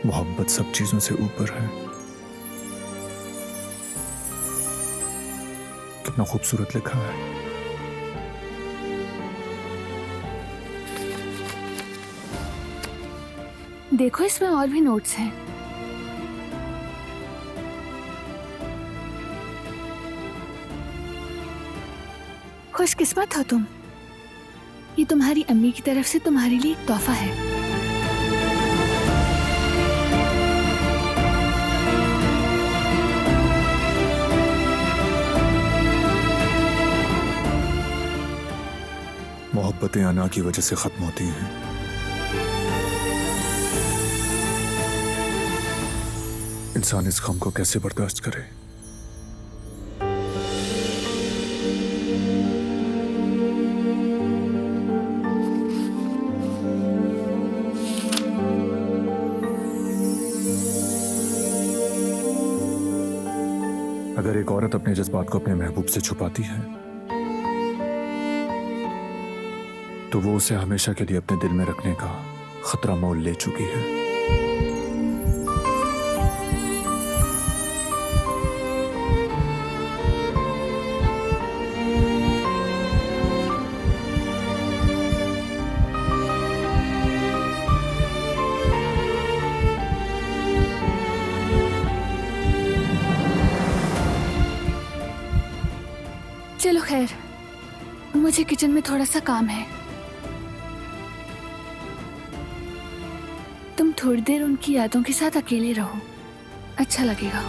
मोहब्बत सब चीजों से ऊपर है। कितना खूबसूरत लिखा है। देखो, इसमें और भी नोट्स हैं। खुशकिस्मत हो तुम। ये तुम्हारी अम्मी की तरफ से तुम्हारे लिए एक तोहफा है। मोहब्बतें अना की वजह से खत्म होती हैं। इंसान इस गम को कैसे बर्दाश्त करे। अगर एक औरत अपने जज्बात को अपने महबूब से छुपाती है तो वो उसे हमेशा के लिए अपने दिल में रखने का खतरा मोल ले चुकी है। चलो खैर, मुझे किचन में थोड़ा सा काम है। तुम थोड़ी देर उनकी यादों के साथ अकेले रहो, अच्छा लगेगा।